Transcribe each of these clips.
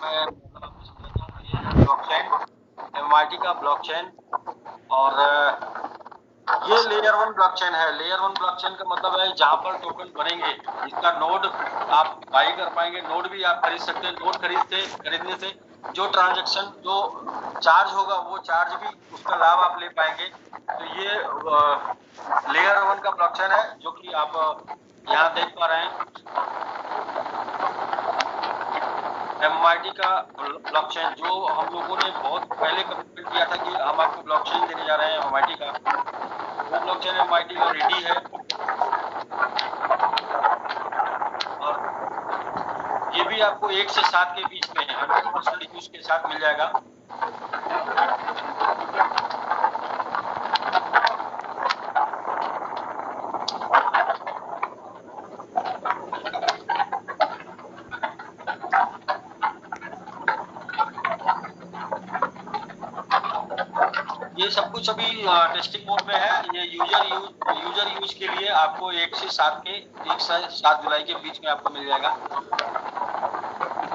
मैं आपको समझाता हूँ। ये ब्लॉकचेन एमआईटी का ब्लॉकचेन और ये लेयर वन ब्लॉकचेन है। लेयर वन ब्लॉकचेन का मतलब है जहां पर टोकन बनेंगे, इसका नोड आप बाई कर पाएंगे, नोड भी आप खरीद सकते हैं। नोड खरीदने से जो ट्रांजैक्शन जो चार्ज होगा वो चार्ज भी उसका लाभ आप ले पाएंगे। तो ये लेयर वन का ब्लॉकचेन है जो कि आप यहाँ देख पा रहे हैं। एमआईटी का ब्लॉकचेन जो हम लोगों ने बहुत पहले कमिटमेंट किया था कि हम आपको ब्लॉकचेन देने जा रहे हैं एमआईटी का, वो ब्लॉकचेन एमआईटी का रेडी है। और ये भी आपको 1 से 7 के बीच में 100% यूज के साथ मिल जाएगा। ये सब कुछ अभी टेस्टिंग मोड में है। ये यूजर यूज के लिए आपको 1 से 7 जुलाई के बीच में आपको मिल जाएगा।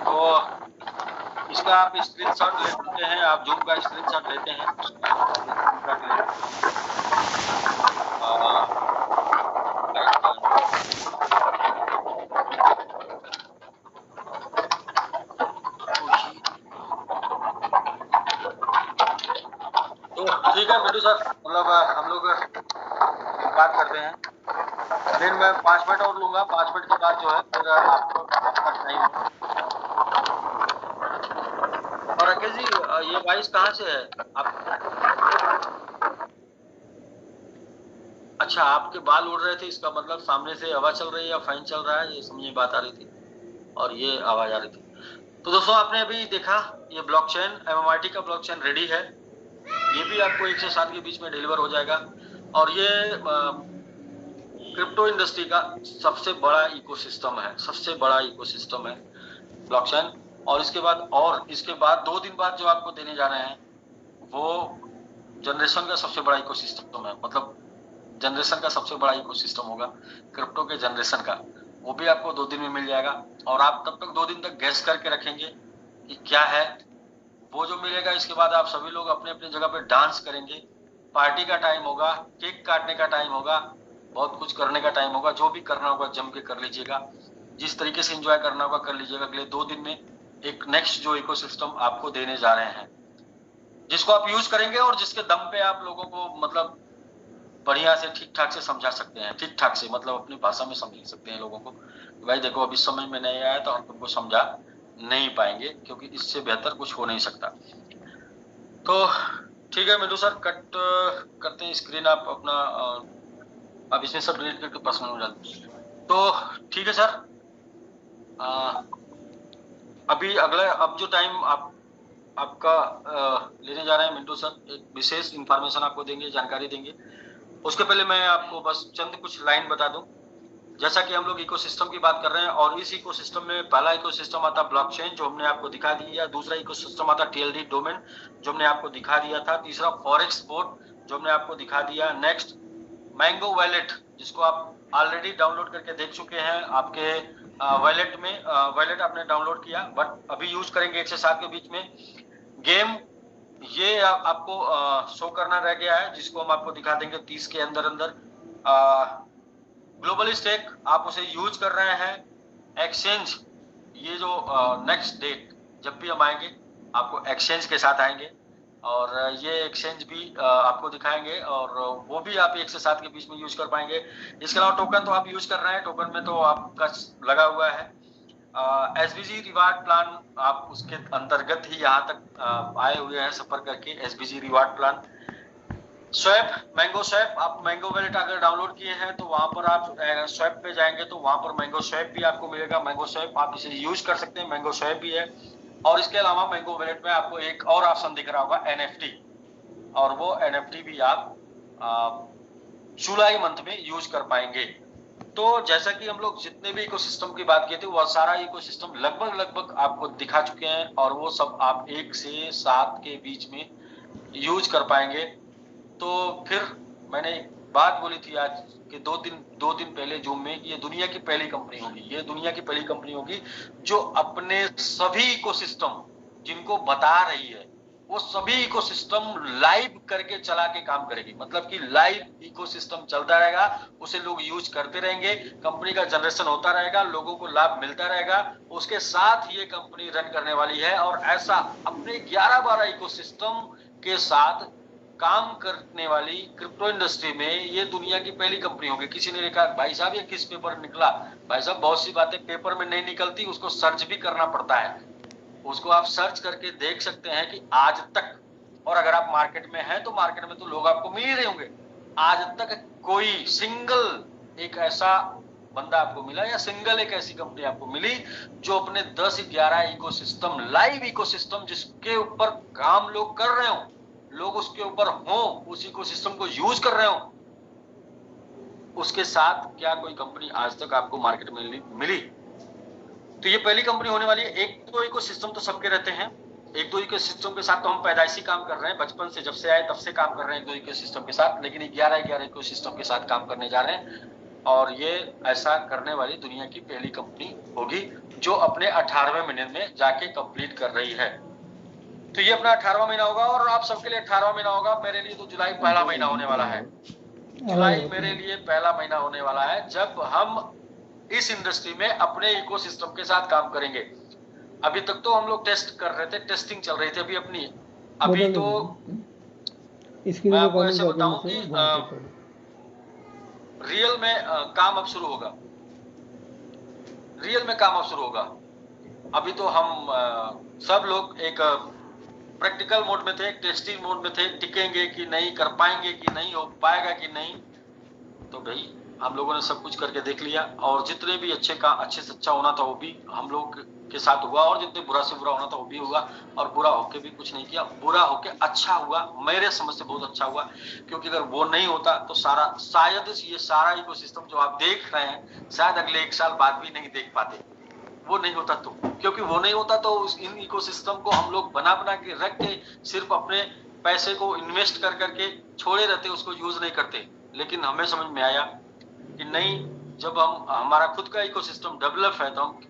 तो इसका आप स्क्रीनशॉट ले सकते हैं, आप जूम का स्क्रीनशॉट लेते हैं। तो ठीक है मिंटू सर, मतलब हम लोग बात करते हैं। दिन में 5 मिनट और लूंगा, 5 मिनट के बाद जो है फिर आपको आपका टाइम। और राकेश जी, ये वॉइस कहाँ से है आप? अच्छा, आपके बाल उड़ रहे थे, इसका मतलब सामने से हवा चल रही है या फैन चल रहा है, ये समझ में बात आ रही थी और ये आवाज आ रही थी। तो दोस्तों आपने अभी देखा ये ब्लॉकचेन एमएमआरटी का ब्लॉकचेन रेडी है। ये भी आपको 1 से 7 के बीच में डिलीवर हो जाएगा। और ये क्रिप्टो इंडस्ट्री का सबसे बड़ा इकोसिस्टम है, सबसे बड़ा इकोसिस्टम है ब्लॉकचेन। और इसके बाद 2 दिन बाद जो आपको देने जा रहे हैं वो जनरेशन का सबसे बड़ा इकोसिस्टम है। मतलब जनरेशन का सबसे बड़ा इकोसिस्टम होगा क्रिप्टो के जनरेशन का, वो भी आपको 2 दिन में मिल जाएगा। और आप तब तक 2 दिन तक गैस करके रखेंगे कि क्या है वो जो मिलेगा। इसके बाद आप सभी लोग अपने अपने जगह पे डांस करेंगे, पार्टी का टाइम होगा, केक काटने का टाइम होगा, बहुत कुछ करने का टाइम होगा। जो भी करना होगा जम के कर लीजिएगा, जिस तरीके से एंजॉय करना होगा कर लीजिएगा। अगले 2 दिन में एक नेक्स्ट जो इकोसिस्टम आपको देने जा रहे हैं, जिसको आप यूज करेंगे और जिसके दम पे आप लोगों को मतलब बढ़िया से ठीक ठाक से समझा सकते हैं। ठीक ठाक से मतलब अपनी भाषा में समझा सकते हैं लोगों को। भाई देखो अभी समझ में नहीं आया तो हम तुमको समझा नहीं पाएंगे, क्योंकि इससे बेहतर कुछ हो नहीं सकता। तो ठीक है मिंटू सर, कट करते हैं स्क्रीन। आप अपना आप इसमें सब डिलीट करके पर्सनल हो जाते हैं। तो ठीक है सर, अभी अगला अब जो टाइम आपका लेने जा रहे हैं मिंटू सर, एक विशेष इंफॉर्मेशन आपको देंगे, जानकारी देंगे। उसके पहले मैं आपको बस चंद कुछ लाइन बता दूं। जैसा कि हम लोग इकोसिस्टम की बात कर रहे हैं, और इस इकोसिस्टम में पहला इकोसिस्टम आता ब्लॉकचेन जो हमने आपको दिखा दिया, दूसरा इकोसिस्टम आता टीएलडी डोमेन जो हमने आपको दिखा दिया था, तीसरा फॉरेक्स बोर्ड जो हमने आपको दिखा दिया, नेक्स्ट मैंगो वैलेट जिसको आप ऑलरेडी डाउनलोड करके देख चुके हैं। आपके वैलेट में वैलेट आपने डाउनलोड किया, बट अभी यूज करेंगे 1 से 7 के बीच में। गेम ये आपको शो करना रह गया है, जिसको हम आपको दिखा देंगे 30 के अंदर अंदर। ग्लोबल स्टेक आप उसे यूज कर रहे हैं। एक्सचेंज ये जो नेक्स्ट डेट जब भी हम आएंगे आपको एक्सचेंज के साथ आएंगे, और ये एक्सचेंज भी आपको दिखाएंगे, और वो भी आप 1 से 7 के बीच में यूज कर पाएंगे। इसके अलावा टोकन तो आप यूज कर रहे हैं, टोकन में तो आपका लगा हुआ है। एसबीजी रिवार्ड प्लान आप उसके अंतर्गत ही यहाँ तक आए हुए हैं सफर करके। SBG reward plan swap, mango swap, आप मैंगो वैलेट अगर डाउनलोड किए हैं तो वहां पर आप स्वैप पे जाएंगे तो वहां पर मैंगो स्वैप भी आपको मिलेगा। मैंगो स्वैप आप इसे यूज कर सकते हैं, मैंगो स्वैप भी है। और इसके अलावा मैंगो वैलेट में आपको एक और ऑप्शन दिख रहा होगा एनएफटी, और वो एनएफटी भी आप जुलाई मंथ में यूज कर पाएंगे। तो जैसा कि हम लोग जितने भी इकोसिस्टम की बात किए थे वह सारा इकोसिस्टम लगभग आपको दिखा चुके हैं, और वो सब आप 1 से 7 के बीच में यूज कर पाएंगे। तो फिर मैंने बात बोली थी आज कि दो दिन पहले जूम में कि ये दुनिया की पहली कंपनी होगी, ये दुनिया की पहली कंपनी होगी जो अपने सभी इकोसिस्टम जिनको बता रही है वो सभी इकोसिस्टम लाइव करके चला के काम करेगी। मतलब कि लाइव इकोसिस्टम चलता रहेगा, उसे लोग यूज करते रहेंगे, कंपनी का जनरेशन होता रहेगा, लोगों को लाभ मिलता रहेगा, उसके साथ ये कंपनी रन करने वाली है। और ऐसा अपने 11-12 इकोसिस्टम के साथ काम करने वाली क्रिप्टो इंडस्ट्री में ये दुनिया की पहली कंपनी होगी। किसी ने लिखा भाई साहब ये किस पेपर निकला? भाई साहब बहुत सी बातें पेपर में नहीं निकलती, उसको सर्च भी करना पड़ता है। उसको आप सर्च करके देख सकते हैं कि आज तक, और अगर आप मार्केट में हैं तो मार्केट में तो लोग आपको मिल ही रहे होंगे, आज तक कोई सिंगल एक ऐसा बंदा आपको मिला या सिंगल एक ऐसी कंपनी आपको मिली जो अपने 10-11 इकोसिस्टम, लाइव इकोसिस्टम जिसके ऊपर काम लोग कर रहे हो, लोग उसके ऊपर हो, उस इकोसिस्टम को यूज कर रहे हो, उसके साथ क्या कोई कंपनी आज तक आपको मार्केट में मिली? तो ये पहली कंपनी होने वाली है। एक दो इकोसिस्टम तो सबके रहते हैं, एक दो इकोसिस्टम के साथ तो हम पैदाइशी काम कर रहे हैं, बचपन से जब से आए तब से काम कर रहे हैं एक दो इकोसिस्टम के साथ, लेकिन 11 इकोसिस्टम के साथ काम करने जा रहे हैं। और ये ऐसा करने वाली दुनिया की पहली कंपनी होगी जो अपने 18वें महीने में जाके कंप्लीट कर रही है। तो ये अपना 18वां महीना होगा और आप सबके लिए 18वां महीना होगा। मेरे लिए तो जुलाई पहला महीना होने वाला है। जुलाई मेरे लिए पहला महीना होने वाला है जब हम इस इंडस्ट्री में अपने इकोसिस्टम के साथ काम करेंगे। अभी तक तो हम लोग टेस्ट कर रहे थे, टेस्टिंग चल रही थी अभी अपनी। अभी तो मैं आपको ऐसे बताऊं कि रियल में काम अब शुरू होगा, रियल में काम अब शुरू होगा। अभी तो हम सब लोग एक प्रैक्टिकल मोड में थे, टेस्टिंग मोड में थे, टिकेंगे कि नहीं, कर पाएंगे कि नहीं, हो पाएगा कि नहीं। तो भाई हम लोगों ने सब कुछ करके देख लिया और जितने भी अच्छे से अच्छा होना था वो भी हम लोग के साथ हुआ और जितने बुरा से बुरा होना था वो भी हुआ। और बुरा होके भी कुछ नहीं किया, बुरा होके अच्छा हुआ, मेरे समझ से बहुत अच्छा हुआ। क्योंकि अगर वो नहीं होता तो शायद ये सारा इकोसिस्टम जो आप देख रहे हैं शायद अगले 1 साल बाद भी नहीं देख पाते। वो नहीं होता तो, क्योंकि वो नहीं होता तो इन इकोसिस्टम को हम लोग बना के रख के सिर्फ अपने पैसे को इन्वेस्ट कर करके छोड़े रहते, उसको यूज नहीं करते। लेकिन हमें समझ में आया कि नहीं, जब हमारा खुद का इकोसिस्टम डेवलप है तो हम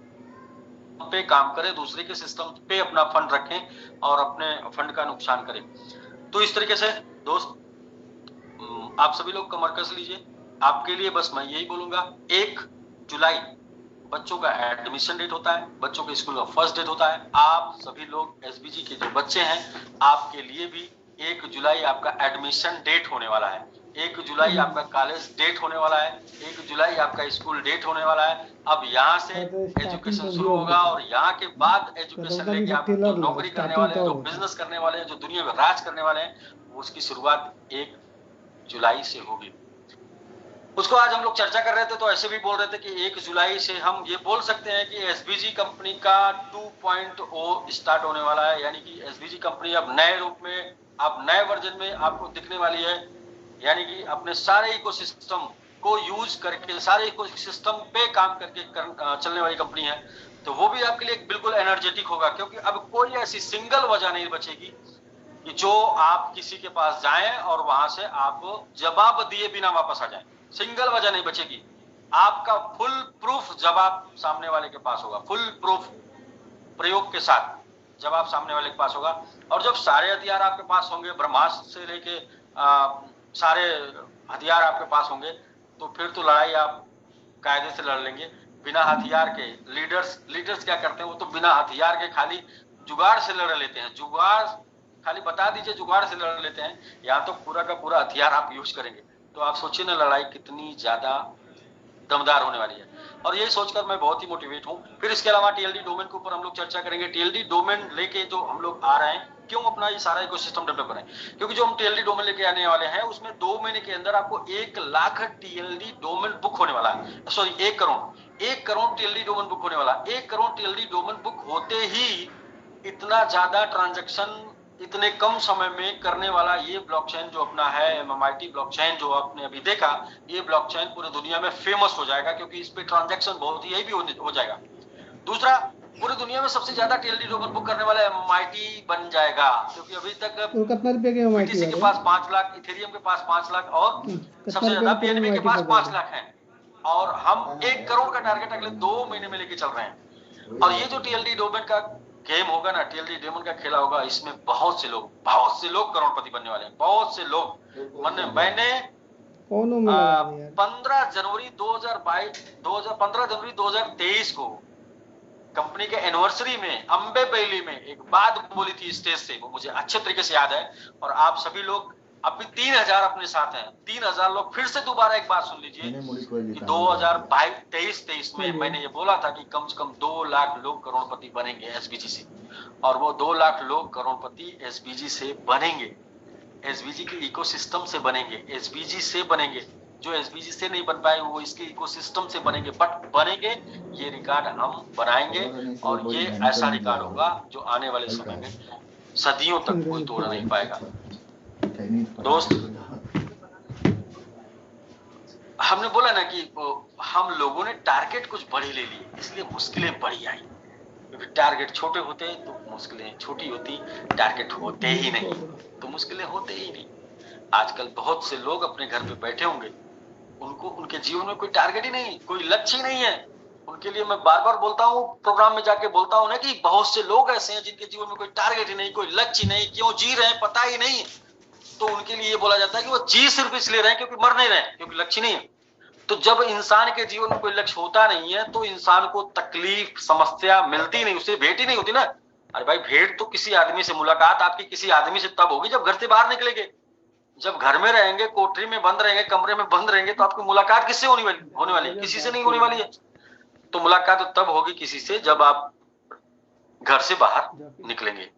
पे काम करें, दूसरे के सिस्टम पे अपना फंड रखें और अपने फंड का नुकसान करें। तो इस तरीके से दोस्त आप सभी लोग कमर कस लीजिए। आपके लिए बस मैं यही बोलूंगा, 1 जुलाई बच्चों का एडमिशन डेट होता है, बच्चों के स्कूल का फर्स्ट डेट होता है। आप सभी लोग एसबीजी के जो बच्चे हैं आपके लिए भी 1 जुलाई आपका एडमिशन डेट होने वाला है, 1 जुलाई आपका कॉलेज डेट होने वाला है, 1 जुलाई आपका स्कूल डेट होने वाला है। अब यहाँ से एजुकेशन शुरू होगा और यहाँ के बाद एजुकेशन लेके आप जो नौकरी करने वाले हैं, जो बिजनेस करने वाले हैं, जो दुनिया में राज करने वाले हैं, उसकी शुरुआत 1 जुलाई से होगी। उसको आज हम लोग चर्चा कर रहे थे तो ऐसे भी बोल रहे थे कि 1 जुलाई से हम ये बोल सकते हैं कि एसबीजी कंपनी का 2.0 स्टार्ट होने वाला है। यानी कि एसबीजी कंपनी अब नए रूप में, अब नए वर्जन में आपको दिखने वाली है। यानी कि अपने सारे इकोसिस्टम को यूज करके, सारे इकोसिस्टम पे काम करके चलने वाली कंपनी है। तो वो भी आपके लिए बिल्कुल एनर्जेटिक होगा, क्योंकि अब कोई ऐसी सिंगल वजह नहीं बचेगी कि जो आप किसी के पास जाएं और वहां से आप जवाब दिए बिना वापस आ जाएं। सिंगल वजह नहीं बचेगी, आपका फुल प्रूफ जवाब सामने वाले के पास होगा, फुल प्रूफ प्रयोग के साथ जवाब सामने वाले के पास होगा। और जब सारे हथियार आपके पास होंगे, ब्रह्मास्त्र से लेके सारे हथियार आपके पास होंगे, तो फिर तो लड़ाई आप कायदे से लड़ लेंगे बिना हथियार के। लीडर्स क्या करते हैं, वो तो बिना हथियार के खाली जुगाड़ से लड़ लेते हैं। जुगाड़ खाली बता दीजिए, जुगाड़ से लड़ लेते हैं, या तो पूरा का पूरा हथियार आप यूज करेंगे। तो आप सोचिए ना लड़ाई कितनी ज्यादा दमदार होने वाली है। और ये सोचकर मैं बहुत ही मोटिवेट हूँ। फिर इसके अलावा टीएलडी डोमेन के ऊपर हम लोग चर्चा करेंगे। टीएलडी डोमेन लेके जो हम लोग आ रहे हैं, क्यों अपना ये सारा इकोसिस्टम डेवलप करें, क्योंकि जो हम टीएलडी डोमेन लेके आने वाले हैं उसमें 2 महीने के अंदर आपको 1 लाख टीएलडी डोमेन बुक होने वाला है। Sorry 1 crore TLD domain book होने वाला। 1 करोड़ टीएलडी डोमेन बुक होते ही इतना ज्यादा ट्रांजैक्शन इतने कम समय में करने वाला ये ब्लॉकचेन जो अपना है, एमएमआईटी ब्लॉकचेन जो आपने अभी देखा, ये ब्लॉकचेन पूरी दुनिया में फेमस हो जाएगा, क्योंकि इस पे ट्रांजैक्शन बहुत ही भी हो जाएगा। दूसरा, पूरी दुनिया में सबसे ज्यादा टीएलडी टोकन बुक करने वाला एमआईटी बन जाएगा, क्योंकि अभी तक तो कितना रुपए के एमआईटी बीटीसी के पास 5 लाख, इथेरियम के पास 5 लाख और सबसे ज्यादा बीएनबी के पास 5 लाख है, और हम 1 करोड़ का टारगेट अगले 2 महीने में लेके चल रहे हैं। और ये जो टीएलडी डोमेन का गेम होगा ना, टीएलडी डेमन का खेला होगा, इसमें बहुत से लोग करोड़पति बनने वाले हैं, बहुत से लोग। मैंने 15 जनवरी 2023 को कंपनी के एनिवर्सरी में अम्बे बैली में एक बात बोली थी स्टेज से, वो मुझे अच्छे तरीके से याद है। और आप सभी लोग अभी 3000 अपने साथ हैं, 3000 लोग फिर से दोबारा एक बात सुन लीजिए कि 2023 में मैंने ये बोला था कि कम से कम 2 लाख लोग करोड़पति बनेंगे एसबीजी से, और वो 2 लाख लोग करोड़पति एसबीजी से बनेंगे, एसबीजी के इकोसिस्टम से बनेंगे, एसबीजी से बनेंगे। जो एसबीजी से नहीं बन पाए वो इसके इकोसिस्टम से बनेंगे, बट बनेंगे। ये रिकॉर्ड हम बनाएंगे, और ये ऐसा रिकॉर्ड होगा जो आने वाले समय में सदियों तक कोई तोड़ नहीं पाएगा। दोस्त, हमने बोला ना कि हम लोगों ने टारगेट कुछ बड़ी ले ली, इसलिए मुश्किलें बड़ी आई। क्योंकि टारगेट छोटे होते तो मुश्किलें छोटी होती, टारगेट होते ही नहीं तो मुश्किलें होते ही नहीं। आजकल बहुत से लोग अपने घर पे बैठे होंगे, उनको उनके जीवन में कोई टारगेट ही नहीं, कोई लक्ष्य ही नहीं है। उनके लिए मैं बार बार बोलता हूँ, प्रोग्राम में जाके बोलता हूँ ना कि बहुत से लोग ऐसे हैं जिनके जीवन में कोई टारगेट ही नहीं, कोई लक्ष्य नहीं, क्यों जी रहे हैं पता ही नहीं। तो उनके लिए ये बोला जाता है कि वो जी सिर्फ इसलिए रहे क्योंकि मर नहीं रहे, क्योंकि लक्ष्य नहीं है। तो जब इंसान के जीवन में कोई लक्ष्य होता नहीं है तो इंसान को तकलीफ, समस्या मिलती नहीं, उसे भेंट ही नहीं होती ना। अरे भाई, भेंट तो किसी आदमी से, मुलाकात आपकी किसी आदमी से तब होगी जब घर से बाहर निकलेंगे। जब घर में रहेंगे, कोठरी में बंद रहेंगे, कमरे में बंद रहेंगे, तो आपकी मुलाकात किससे होने वाली है? किसी से नहीं होने वाली है। तो मुलाकात तो तब होगी किसी से जब आप घर से बाहर निकलेंगे।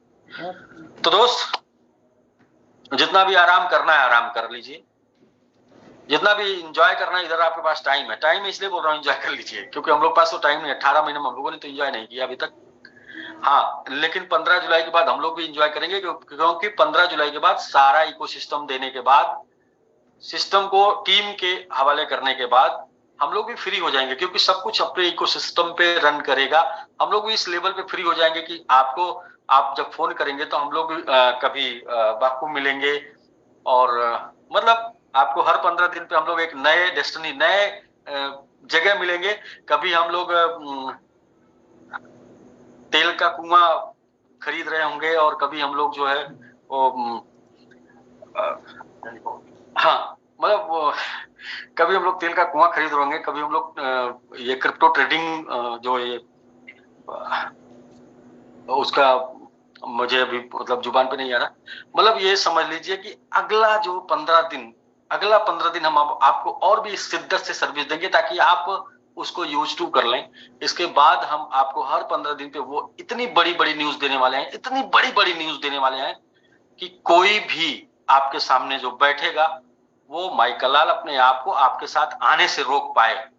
तो दोस्त, जितना भी आराम करना है आराम कर लीजिए, जितना भी एंजॉय करना है, इधर आपके पास टाइम है इसलिए बोल रहा हूँ एंजॉय कर लीजिए, क्योंकि हम लोग पास तो टाइम नहीं है। 18 महीने में हम लोगों ने तो एंजॉय नहीं किया अभी तक। हाँ, लेकिन 15 जुलाई के बाद हम लोग भी एंजॉय करेंगे, क्योंकि 15 जुलाई के बाद सारा इकोसिस्टम देने के बाद, सिस्टम को टीम के हवाले करने के बाद हम लोग भी फ्री हो जाएंगे, क्योंकि सब कुछ अपने इकोसिस्टम पे रन करेगा। हम लोग भी इस लेवल पे फ्री हो जाएंगे कि आप जब फोन करेंगे तो हम लोग भी कभी बापू मिलेंगे, और मतलब आपको हर 15 दिन पे हम लोग एक नए डेस्टिनी, नए जगह मिलेंगे। कभी हम लोग तेल का कुआं खरीद रहे होंगे, और कभी हम लोग जो है वो हाँ, मतलब कभी हम लोग तेल का कुआं खरीद रहे होंगे, कभी हम लोग ये क्रिप्टो ट्रेडिंग जो ये उसका मुझे अभी मतलब जुबान पे नहीं आ रहा। मतलब ये समझ लीजिए कि अगला 15 दिन हम आपको और भी शिद्दत से सर्विस देंगे, ताकि आप उसको यूज टू कर लें। इसके बाद हम आपको हर 15 दिन पे वो इतनी बड़ी बड़ी न्यूज देने वाले हैं, इतनी बड़ी बड़ी न्यूज देने वाले हैं कि कोई भी आपके सामने जो बैठेगा वो माइकलाल अपने आप को आपके साथ आने से रोक पाए।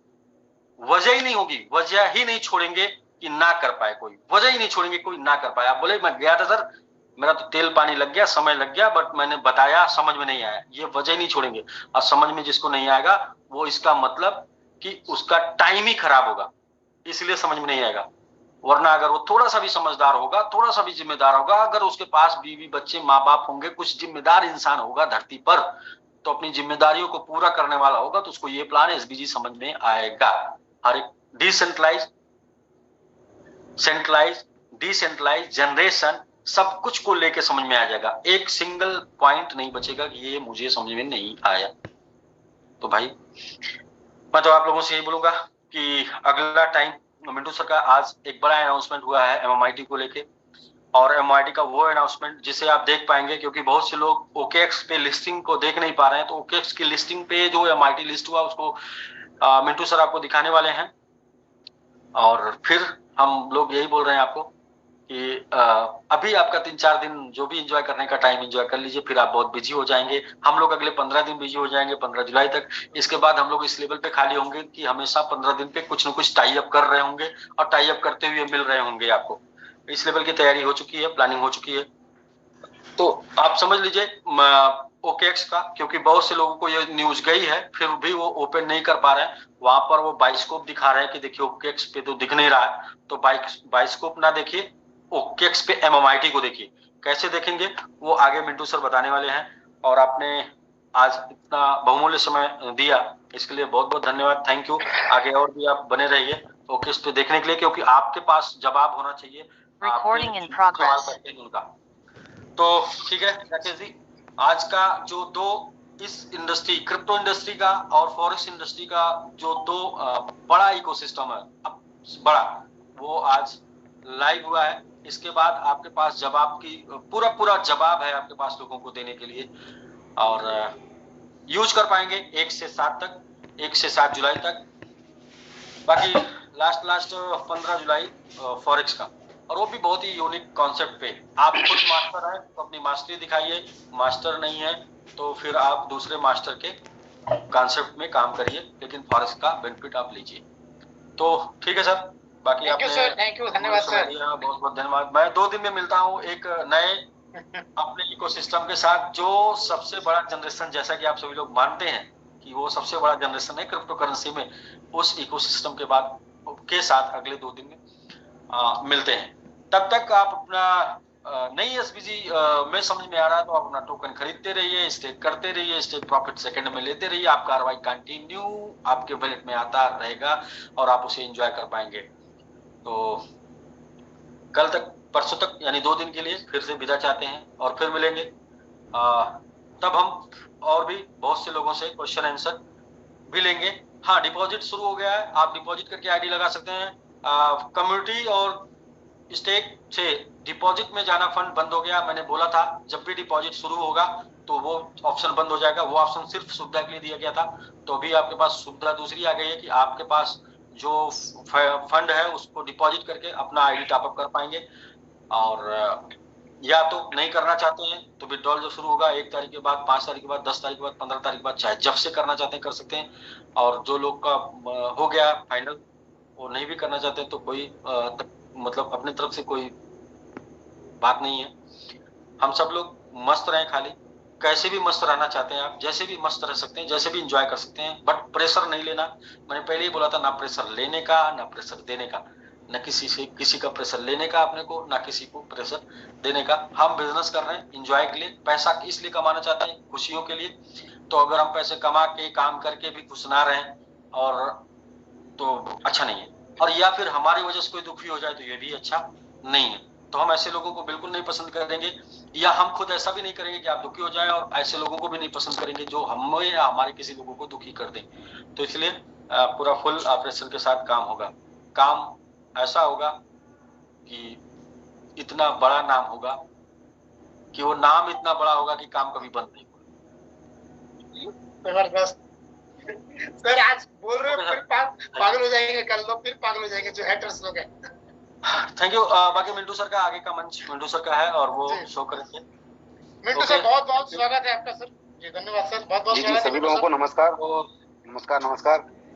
वजह ही नहीं होगी, वजह ही नहीं छोड़ेंगे कि ना कर पाए, कोई वजह ही नहीं छोड़ेंगे कोई ना कर पाए। आप बोले मैं गया था सर, मेरा तो तेल पानी लग गया, समय लग गया, बट मैंने बताया, समझ में नहीं आया, ये वजह ही नहीं छोड़ेंगे। और समझ में जिसको नहीं आएगा वो इसका मतलब कि उसका टाइम ही खराब होगा, इसलिए समझ में नहीं आएगा। वरना अगर वो थोड़ा सा भी समझदार होगा, थोड़ा सा भी जिम्मेदार होगा, अगर उसके पास बीवी बच्चे माँ बाप होंगे, कुछ जिम्मेदार इंसान होगा धरती पर, तो अपनी जिम्मेदारियों को पूरा करने वाला होगा, तो उसको ये प्लान एसबीजी समझ में आएगा। हर एक डिसेंट्रलाइज, सेंट्रलाइज, डिसेंट्रलाइज, जनरेशन, सब कुछ को लेके समझ में आ जाएगा। एक सिंगल पॉइंट नहीं बचेगा कि ये मुझे समझ में नहीं आया। तो भाई, मैं तो आप लोगों से यही बोलूंगा कि अगला टाइम, मिंटू सर का आज एक बड़ा अनाउंसमेंट हुआ है एमएमआईटी को लेके, और एमआईटी का वो अनाउंसमेंट जिसे आप देख पाएंगे, क्योंकि बहुत से लोग ओकेएक्स पे लिस्टिंग को देख नहीं पा रहे हैं। तो ओकेएक्स की लिस्टिंग पे जो एमआईटी लिस्ट हुआ उसको मिंटू सर आपको दिखाने वाले हैं। और फिर हम लोग यही बोल रहे हैं आपको कि अभी आपका 3-4 दिन जो भी एंजॉय करने का टाइम एंजॉय कर लीजिए, फिर आप बहुत बिजी हो जाएंगे। हम लोग अगले 15 दिन बिजी हो जाएंगे, 15 जुलाई तक। इसके बाद हम लोग इस लेवल पे खाली होंगे कि हमेशा 15 दिन पे कुछ न कुछ टाई अप कर रहे होंगे, और टाई अप करते हुए मिल रहे होंगे आपको। इस लेवल की तैयारी हो चुकी है, प्लानिंग हो चुकी है। तो आप समझ लीजिए OKX का, क्योंकि बहुत से लोगों को ये न्यूज गई है फिर भी वो ओपन नहीं कर पा रहे हैं। वहां पर वो बाइस्कोप दिखा रहे हैं कि देखिए OKX पे तो दिख नहीं रहा है, तो बाइस्कोप ना देखिए, OKX पे MMIT को देखिए। कैसे देखेंगे वो आगे मिंटू सर बताने वाले हैं। और आपने आज इतना बहुमूल्य समय दिया, इसके लिए बहुत बहुत धन्यवाद, थैंक यू। आगे और भी आप बने रहिए OKX पे देखने के लिए, क्योंकि आपके पास जवाब होना चाहिए Recording in progress. उनका। तो ठीक है राकेश जी, आज का जो दो इस इंडस्ट्री, क्रिप्टो इंडस्ट्री का और फॉरेक्स इंडस्ट्री का जो दो बड़ा इकोसिस्टम है, बड़ा, वो आज लाइव हुआ है। इसके बाद आपके पास जवाब की पूरा जवाब है आपके पास लोगों को देने के लिए, और यूज कर पाएंगे 1 से 7 तक, 1 से 7 जुलाई तक। बाकी लास्ट 15 जुलाई फॉरेक्स का, और वो भी बहुत ही यूनिक कॉन्सेप्ट पे। आप खुद मास्टर है तो अपनी मास्टरी दिखाइए, मास्टर नहीं है तो फिर आप दूसरे मास्टर के कॉन्सेप्ट में काम करिए, लेकिन फॉरेक्स का बेनिफिट आप लीजिए। तो ठीक है सर, बाकी आपने थैंक यू, धन्यवाद सर, बहुत बहुत धन्यवाद। मैं 2 दिन में मिलता हूँ एक नए अपने इकोसिस्टम के साथ, जो सबसे बड़ा जनरेशन, जैसा कि आप सभी लोग मानते हैं कि वो सबसे बड़ा जनरेशन है क्रिप्टो करेंसी में, उस इकोसिस्टम के बाद के साथ अगले 2 दिन में मिलते हैं। तब तक आप अपना नई SBG में समझ में आ रहा है तो आप अपना टोकन खरीदते रहिए, स्टेक करते रहिए, स्टेक प्रॉफिट सेकंड में लेते रहिए, आप कार्रवाई कंटिन्यू आपके वॉलेट में आता रहेगा और आप उसे एंजॉय कर पाएंगे। तो कल तक, परसों तक, यानी 2 दिन के लिए फिर से विदा चाहते हैं और फिर मिलेंगे। तब हम और भी बहुत से लोगों से क्वेश्चन आंसर भी लेंगे। हाँ, डिपॉजिट शुरू हो गया है, आप डिपॉजिट करके आईडी लगा सकते हैं। कम्युनिटी और स्टेक से डिपॉजिट में जाना फंड बंद हो गया। मैंने बोला था जब भी डिपॉजिट शुरू होगा तो वो ऑप्शन बंद हो जाएगा, वो ऑप्शन सिर्फ सुविधा के लिए दिया गया था। तो अभी आपके पास सुविधा दूसरी आ गई है कि आपके पास जो फंड है उसको डिपॉजिट करके अपना आईडी टॉपअप कर पाएंगे। और या तो नहीं करना चाहते हैं तो विड्रॉल जो शुरू होगा 1 तारीख के बाद, 5 तारीख के बाद, 10 तारीख के बाद, 15 तारीख के बाद, चाहे जब से करना चाहते हैं कर सकते हैं। और जो लोग का हो गया फाइनल, वो नहीं भी करना चाहते हैं तो कोई मतलब अपनी तरफ से कोई बात नहीं है। हम सब लोग मस्त रहें, खाली कैसे भी मस्त रहना चाहते हैं आप, जैसे भी मस्त रह सकते हैं, जैसे भी इंजॉय कर सकते हैं, बट प्रेशर नहीं लेना। मैंने पहले ही बोला था, ना प्रेशर लेने का ना प्रेशर देने का, न किसी का प्रेशर लेने का अपने को, ना किसी को प्रेशर देने का। हम बिजनेस कर रहे हैं इंजॉय के लिए, पैसा इसलिए कमाना चाहते हैं खुशियों के लिए। तो अगर हम पैसे कमा के काम करके भी खुश ना रहें और तो अच्छा नहीं है, और या फिर हमारी वजह से कोई दुखी हो जाए तो ये भी अच्छा नहीं है। तो हम ऐसे लोगों को बिल्कुल नहीं पसंद करेंगे, या हम खुद ऐसा भी नहीं करेंगे कि आप दुखी हो जाए, और ऐसे लोगों को भी नहीं पसंद करेंगे जो हमें या हमारे किसी लोगों को दुखी कर दें। तो इसलिए पूरा फुल ऑपरेशन के साथ काम होगा। काम ऐसा होगा कि इतना बड़ा नाम होगा कि वो नाम इतना बड़ा होगा कि काम कभी बंद नहीं होगा। जबरदस्त सर, आज बोल रहे हो फिर पागल हो जाएंगे, कल लोग फिर पागल हो जाएंगे जो हेटर्स लोग हैं। Thank you. बाकी मिंटू सर का आगे का मंच मिंटू सर का है और वो शो करेंगे। मिंटू सर बहुत बहुत स्वागत है आपका सर जी, धन्यवाद सर, बहुत बहुत स्वागत है। सभी लोगों को नमस्कार, नमस्कार।